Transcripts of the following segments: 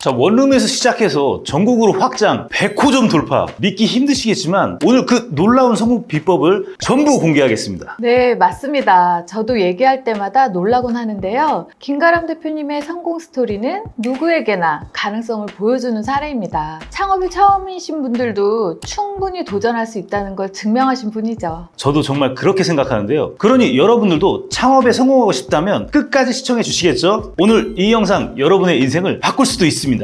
자, 원룸에서 시작해서 전국으로 확장, 100호점 돌파. 믿기 힘드시겠지만 오늘 그 놀라운 성공 비법을 전부 공개하겠습니다. 네, 맞습니다. 저도 얘기할 때마다 놀라곤 하는데요. 김가람 대표님의 성공 스토리는 누구에게나 가능성을 보여주는 사례입니다. 창업이 처음이신 분들도 충분히 도전할 수 있다는 걸 증명하신 분이죠. 저도 정말 그렇게 생각하는데요. 그러니 여러분들도 창업에 성공하고 싶다면 끝까지 시청해 주시겠죠? 오늘 이 영상 여러분의 인생을 바꿀 수도 있습니다.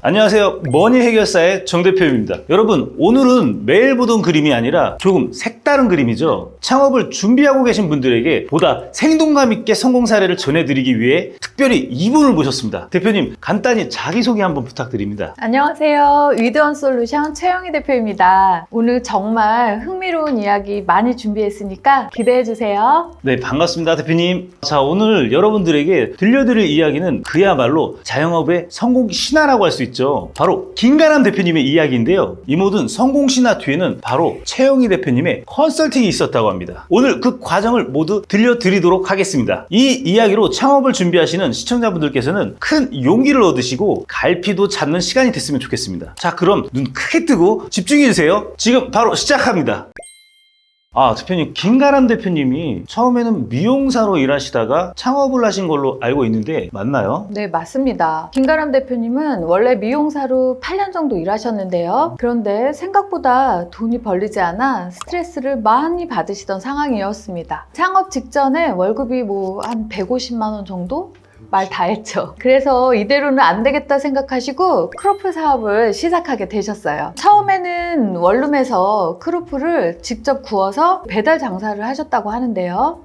안녕하세요. 머니 해결사의 정 대표입니다. 여러분, 오늘은 매일 보던 그림이 아니라 조금 색다른 그림이죠. 창업을 준비하고 계신 분들에게 보다 생동감 있게 성공 사례를 전해드리기 위해 특별히 이분을 모셨습니다. 대표님, 간단히 자기소개 한번 부탁드립니다. 안녕하세요. 위드원 솔루션 최영희 대표입니다. 오늘 정말 흥미로운 이야기 많이 준비했으니까 기대해주세요. 네, 반갑습니다, 대표님. 자, 오늘 여러분들에게 들려드릴 이야기는 그야말로 자영업의 성공 신화라고 할 수 있죠. 바로 김가람 대표님의 이야기인데요. 이 모든 성공 신화 뒤에는 바로 최영희 대표님의 컨설팅이 있었다고 합니다. 오늘 그 과정을 모두 들려드리도록 하겠습니다. 이 이야기로 창업을 준비하시는 시청자분들께서는 큰 용기를 얻으시고 갈피도 잡는 시간이 됐으면 좋겠습니다. 자, 그럼 눈 크게 뜨고 집중해주세요. 지금 바로 시작합니다. 대표님, 김가람 대표님이 처음에는 미용사로 일하시다가 창업을 하신 걸로 알고 있는데 맞나요? 네, 맞습니다. 김가람 대표님은 원래 미용사로 8년 정도 일하셨는데요. 그런데 생각보다 돈이 벌리지 않아 스트레스를 많이 받으시던 상황이었습니다. 창업 직전에 월급이 한 150만 원 정도? 말 다 했죠. 그래서 이대로는 안 되겠다 생각하시고 크로플 사업을 시작하게 되셨어요. 처음에는 원룸에서 크로플을 직접 구워서 배달 장사를 하셨다고 하는데요.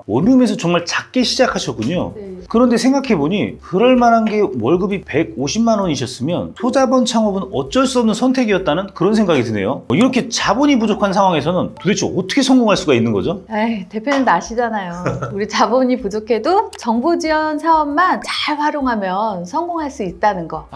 원룸에서 정말 작게 시작하셨군요. 네. 그런데 생각해보니 그럴 만한 게 월급이 150만 원이셨으면 소자본 창업은 어쩔 수 없는 선택이었다는 그런 생각이 드네요. 이렇게 자본이 부족한 상황에서는 도대체 어떻게 성공할 수가 있는 거죠? 에이, 대표님도 아시잖아요. 우리 자본이 부족해도 정부 지원 사업만 잘 활용하면 성공할 수 있다는 거.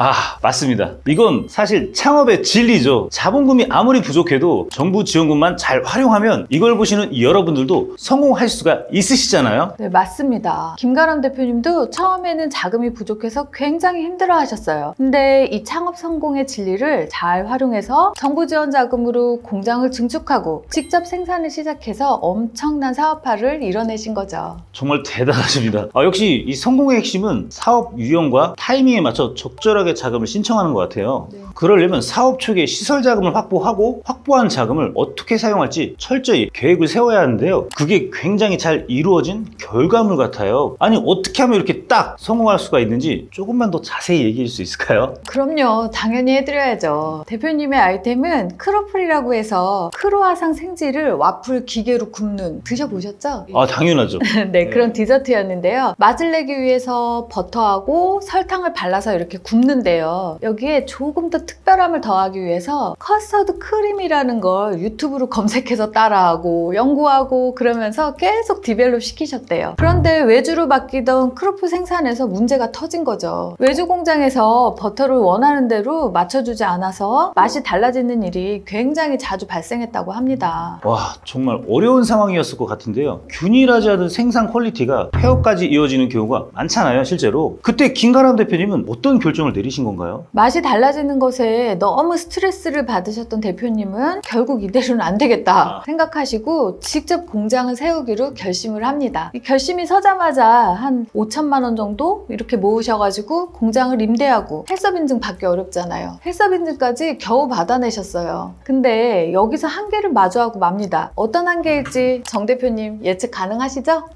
맞습니다. 이건 사실 창업의 진리죠. 자본금이 아무리 부족해도 정부 지원금만 잘 활용하면 이걸 보시는 여러분들도 성공할 수가 있으시잖아요. 네, 맞습니다. 김가람 대표님도 처음에는 자금이 부족해서 굉장히 힘들어 하셨어요. 근데 이 창업 성공의 진리를 잘 활용해서 정부 지원 자금으로 공장을 증축하고 직접 생산을 시작해서 엄청난 사업화를 이뤄내신 거죠. 정말 대단하십니다. 역시 이 성공의 핵심은 사업 유형과 타이밍에 맞춰 적절하게 자금을 신청하는 것 같아요. 네. 그러려면 사업 초기에 시설 자금을 확보하고 확보한 자금을 어떻게 사용할지 철저히 계획을 세워야 하는데요. 그게 굉장히 잘 이루어진 결과물 같아요. 아니, 어떻게 하면 이렇게 딱 성공할 수가 있는지 조금만 더 자세히 얘기해 줄 수 있을까요? 그럼요. 당연히 해드려야죠. 대표님의 아이템은 크로플이라고 해서 크로아상 생지를 와플 기계로 굽는, 드셔보셨죠? 당연하죠. 네, 그런 디저트였는데요. 맛을 내기 위해서 버터하고 설탕을 발라서 이렇게 굽는데요. 여기에 조금 더 특별함을 더하기 위해서 커스터드 크림이라는 걸 유튜브로 검색해서 따라하고 연구하고 그러면서 계속 디벨롭 시키셨대요. 그런데 외주로 맡기던 크로플 생산에서 문제가 터진 거죠. 외주 공장에서 버터를 원하는 대로 맞춰주지 않아서 맛이 달라지는 일이 굉장히 자주 발생했다고 합니다. 정말 어려운 상황이었을 것 같은데요. 균일하지 않은 생산 퀄리티가 폐업까지 이어지는 경우가 많잖아요, 실제로. 그때 김가람 대표님은 어떤 결정을 내리신 건가요? 맛이 달라지는 것에 너무 스트레스를 받으셨던 대표님은 결국 이대로는 안 되겠다 생각하시고 직접 공장을 세우기로 결심을 합니다. 이 결심이 서자마자 한 5천만 원 정도 이렇게 모으셔가지고 공장을 임대하고 헬스업 인증 받기 어렵잖아요. 헬스업 인증까지 겨우 받아내셨어요. 근데 여기서 한계를 마주하고 맙니다. 어떤 한계일지 정 대표님 예측 가능하시죠?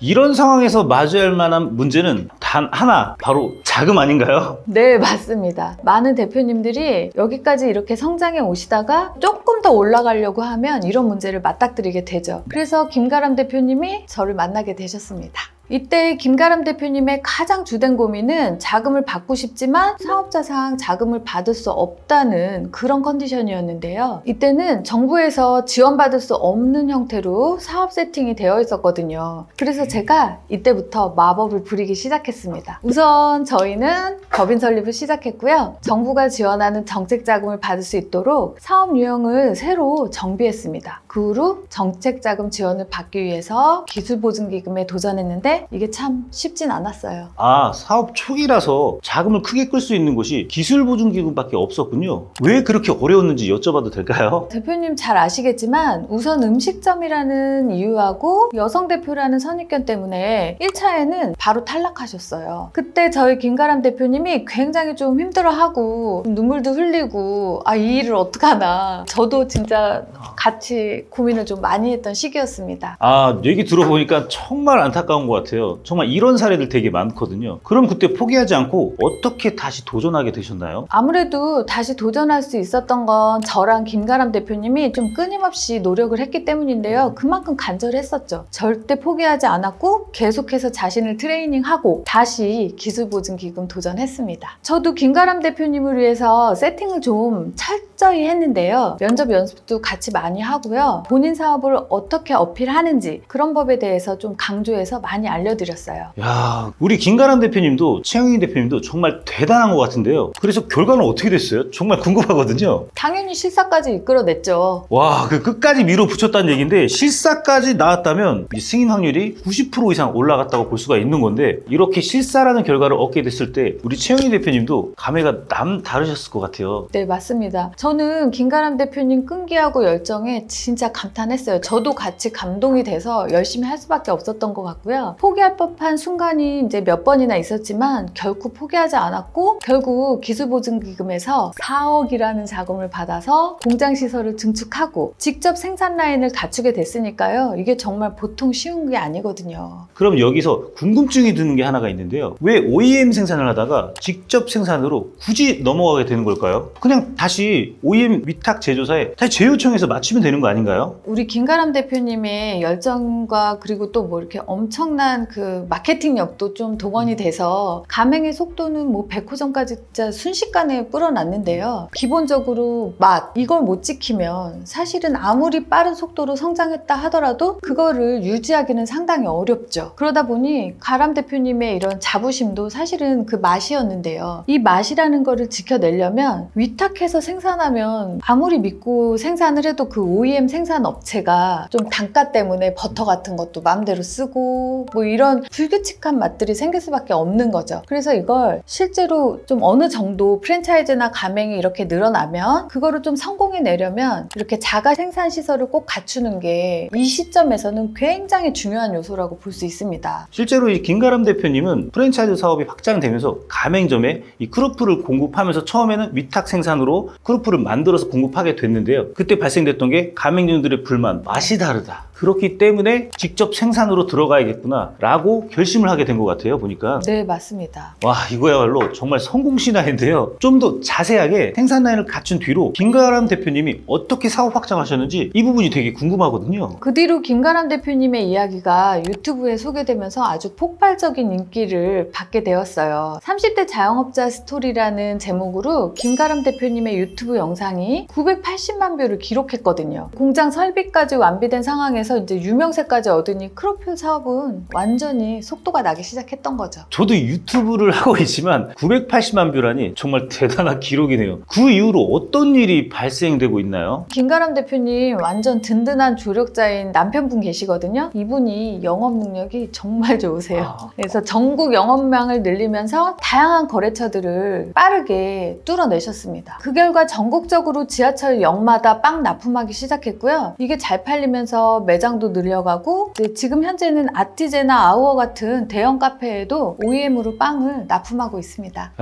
이런 상황에서 마주해야 할 만한 문제는 단 하나, 바로 자금 아닌가요? 네, 맞습니다. 많은 대표님들이 여기까지 이렇게 성장해 오시다가 조금 더 올라가려고 하면 이런 문제를 맞닥뜨리게 되죠. 그래서 김가람 대표님이 저를 만나게 되셨습니다. 이때 김가람 대표님의 가장 주된 고민은 자금을 받고 싶지만 사업자상 자금을 받을 수 없다는 그런 컨디션이었는데요. 이때는 정부에서 지원받을 수 없는 형태로 사업 세팅이 되어 있었거든요. 그래서 제가 이때부터 마법을 부리기 시작했습니다. 우선 저희는 법인 설립을 시작했고요. 정부가 지원하는 정책 자금을 받을 수 있도록 사업 유형을 새로 정비했습니다. 그 후로 정책 자금 지원을 받기 위해서 기술보증기금에 도전했는데 했는데 이게 참 쉽진 않았어요. 사업 초기라서 자금을 크게 끌 수 있는 곳이 기술보증기금밖에 없었군요. 왜 그렇게 어려웠는지 여쭤봐도 될까요? 대표님 잘 아시겠지만 우선 음식점이라는 이유하고 여성 대표라는 선입견 때문에 1차에는 바로 탈락하셨어요. 그때 저희 김가람 대표님이 굉장히 좀 힘들어하고 눈물도 흘리고 이 일을 어떡하나, 저도 진짜 같이 고민을 좀 많이 했던 시기였습니다. 얘기 들어보니까 정말 안타까운 것 같아요. 정말 이런 사례들 되게 많거든요. 그럼 그때 포기하지 않고 어떻게 다시 도전하게 되셨나요? 아무래도 다시 도전할 수 있었던 건 저랑 김가람 대표님이 좀 끊임없이 노력을 했기 때문인데요. 그만큼 간절했었죠. 절대 포기하지 않았고 계속해서 자신을 트레이닝하고 다시 기술보증기금 도전했습니다. 저도 김가람 대표님을 위해서 세팅을 좀 철저히 했는데요. 면접 연습도 같이 많이 하고요. 본인 사업을 어떻게 어필하는지 그런 법에 대해서 좀 강조해서 많이 알려드렸어요. 야, 우리 김가람 대표님도 최영희 대표님도 정말 대단한 것 같은데요. 그래서 결과는 어떻게 됐어요? 정말 궁금하거든요. 당연히 실사까지 이끌어냈죠. 와, 그 끝까지 밀어붙였다는 얘기인데 실사까지 나왔다면 이 승인 확률이 90% 이상 올라갔다고 볼 수가 있는 건데, 이렇게 실사라는 결과를 얻게 됐을 때 우리 최영희 대표님도 감회가 남다르셨을 것 같아요. 네, 맞습니다. 저는 김가람 대표님 끈기하고 열정에 진짜 감탄했어요. 저도 같이 감동이 돼서 열심히 할 수밖에 없었던 것 같고요. 포기할 법한 순간이 이제 몇 번이나 있었지만 결코 포기하지 않았고, 결국 기술보증기금에서 4억이라는 자금을 받아서 공장 시설을 증축하고 직접 생산 라인을 갖추게 됐으니까요. 이게 정말 보통 쉬운 게 아니거든요. 그럼 여기서 궁금증이 드는 게 하나가 있는데요. 왜 OEM 생산을 하다가 직접 생산으로 굳이 넘어가게 되는 걸까요? 그냥 다시 OEM 위탁 제조사에 다시 재요청해서 맞추면 되는 거 아닌가요? 우리 김가람 대표님의 열정과 그리고 또 뭐 이렇게 엄청난 그 마케팅력도 좀 동원이 돼서 가맹의 속도는 뭐 100호점까지 진짜 순식간에 불어났는데요. 기본적으로 맛, 이걸 못 지키면 사실은 아무리 빠른 속도로 성장했다 하더라도 그거를 유지하기는 상당히 어렵죠. 그러다 보니 가람 대표님의 이런 자부심도 사실은 그 맛이었는데요. 이 맛이라는 거를 지켜내려면 위탁해서 생산하면 아무리 믿고 생산을 해도 그 OEM 생산 업체가 좀 단가 때문에 버터 같은 것도 마음대로 쓰고 뭐 이런 불규칙한 맛들이 생길 수밖에 없는 거죠. 그래서 이걸 실제로 좀 어느 정도 프랜차이즈나 가맹이 이렇게 늘어나면 그거를 좀 성공해내려면 이렇게 자가 생산 시설을 꼭 갖추는 게 이 시점에서는 굉장히 중요한 요소라고 볼 수 있습니다. 실제로 이 김가람 대표님은 프랜차이즈 사업이 확장되면서 가맹점에 이 크루프를 공급하면서 처음에는 위탁 생산으로 크루프를 만들어서 공급하게 됐는데요. 그때 발생됐던 게 가맹점들의 불만, 맛이 다르다. 그렇기 때문에 직접 생산으로 들어가야겠구나 라고 결심을 하게 된 것 같아요, 보니까. 네, 맞습니다. 와, 이거야말로 정말 성공 신화인데요. 좀 더 자세하게 생산 라인을 갖춘 뒤로 김가람 대표님이 어떻게 사업 확장하셨는지 이 부분이 되게 궁금하거든요. 그 뒤로 김가람 대표님의 이야기가 유튜브에 소개되면서 아주 폭발적인 인기를 받게 되었어요. 30대 자영업자 스토리라는 제목으로 김가람 대표님의 유튜브 영상이 980만 뷰를 기록했거든요. 공장 설비까지 완비된 상황에서 이제 유명세까지 얻으니 크루프 사업은 완전히 속도가 나기 시작했던 거죠. 저도 유튜브를 하고 있지만 980만 뷰라니 정말 대단한 기록이네요. 그 이후로 어떤 일이 발생되고 있나요? 김가람 대표님 완전 든든한 조력자인 남편분 계시거든요. 이분이 영업 능력이 정말 좋으세요. 그래서 전국 영업량을 늘리면서 다양한 거래처들을 빠르게 뚫어내셨습니다. 그 결과 전국적으로 지하철역마다 빵 납품하기 시작했고요. 이게 잘 팔리면서 매장도 늘려가고 지금 현재는 아티제나 아우어 같은 대형 카페에도 OEM으로 빵을 납품하고 있습니다.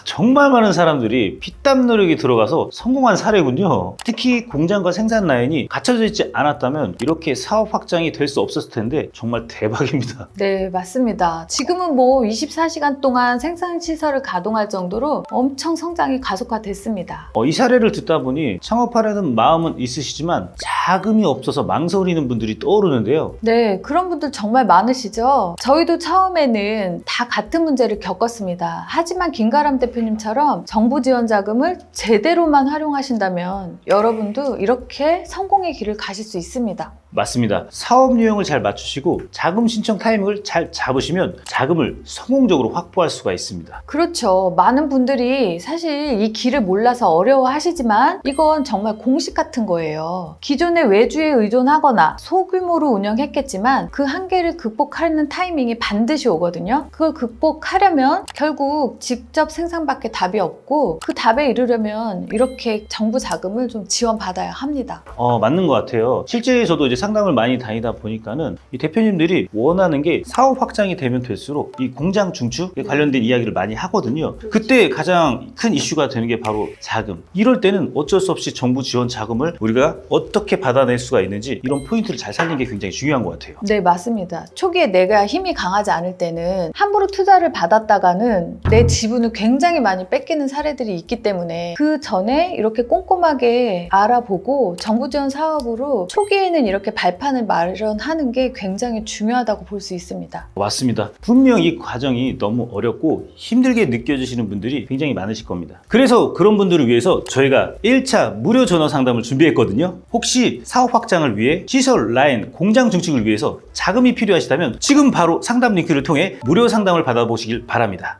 정말 많은 사람들이 피땀 노력이 들어가서 성공한 사례군요. 특히 공장과 생산 라인이 갖춰져 있지 않았다면 이렇게 사업 확장이 될 수 없었을 텐데 정말 대박입니다. 네, 맞습니다. 지금은 뭐 24시간 동안 생산 시설을 가동할 정도로 엄청 성장이 가속화됐습니다. 이 사례를 듣다 보니 창업하려는 마음은 있으시지만 자금이 없어서 망설이는 분들이 떠오르는데요. 네, 그런 분들 정말 많으시죠? 저희도 처음에는 다 같은 문제를 겪었습니다. 하지만 김가람 대표님처럼 정부 지원 자금을 제대로만 활용하신다면 여러분도 이렇게 성공의 길을 가실 수 있습니다. 맞습니다. 사업 유형을 잘 맞추시고 자금 신청 타이밍을 잘 잡으시면 자금을 성공적으로 확보할 수가 있습니다. 그렇죠. 많은 분들이 사실 이 길을 몰라서 어려워하시지만 이건 정말 공식 같은 거예요. 기존의 외주에 의존하거나 소규모로 운영했겠지만 그 한계를 극복하는 타이밍이 반드시 오거든요. 그걸 극복하려면 결국 직접 생산밖에 답이 없고 그 답에 이르려면 이렇게 정부 자금을 좀 지원받아야 합니다. 맞는 것 같아요. 실제 저도 이제 상담을 많이 다니다 보니까는 이 대표님들이 원하는 게 사업 확장이 되면 될수록 이 공장 중축에 관련된 이야기를 많이 하거든요. 그때 가장 큰 이슈가 되는 게 바로 자금. 이럴 때는 어쩔 수 없이 정부 지원 자금을 우리가 어떻게 받아낼 수가 있는지 이런 포인트를 잘 살리는 게 굉장히 중요한 것 같아요. 네, 맞습니다. 초기에 내가 힘이 강하지 않을 때는 함부로 투자를 받았다가는 내 지분을 굉장히 많이 뺏기는 사례들이 있기 때문에 그 전에 이렇게 꼼꼼하게 알아보고 정부 지원 사업으로 초기에는 이렇게 발판을 마련하는 게 굉장히 중요하다고 볼 수 있습니다. 맞습니다. 분명 이 과정이 너무 어렵고 힘들게 느껴지시는 분들이 굉장히 많으실 겁니다. 그래서 그런 분들을 위해서 저희가 1차 무료 전화 상담을 준비했거든요. 혹시 사업 확장을 위해 시설, 라인, 공장 증축을 위해서 자금이 필요하시다면 지금 바로 상담 링크를 통해 무료 상담을 받아보시길 바랍니다.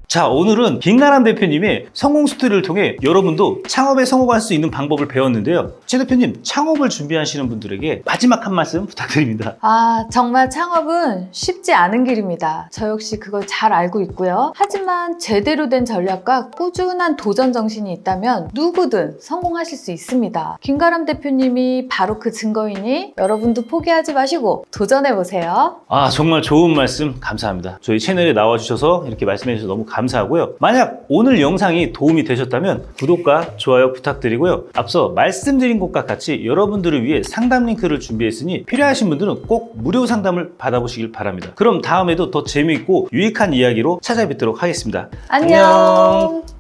자, 오늘은 김가람 대표님의 성공 스토리를 통해 여러분도 창업에 성공할 수 있는 방법을 배웠는데요. 최 대표님, 창업을 준비하시는 분들에게 마지막 한 말씀 부탁드립니다. 정말 창업은 쉽지 않은 길입니다. 저 역시 그걸 잘 알고 있고요. 하지만 제대로 된 전략과 꾸준한 도전 정신이 있다면 누구든 성공하실 수 있습니다. 김가람 대표님이 바로 그 증거이니 여러분도 포기하지 마시고 도전해보세요. 정말 좋은 말씀 감사합니다. 저희 채널에 나와주셔서 이렇게 말씀해 주셔서 너무 감사하고요. 만약 오늘 영상이 도움이 되셨다면 구독과 좋아요 부탁드리고요. 앞서 말씀드린 것과 같이 여러분들을 위해 상담 링크를 준비했으니 필요하신 분들은 꼭 무료 상담을 받아보시길 바랍니다. 그럼 다음에도 더 재미있고 유익한 이야기로 찾아뵙도록 하겠습니다. 안녕.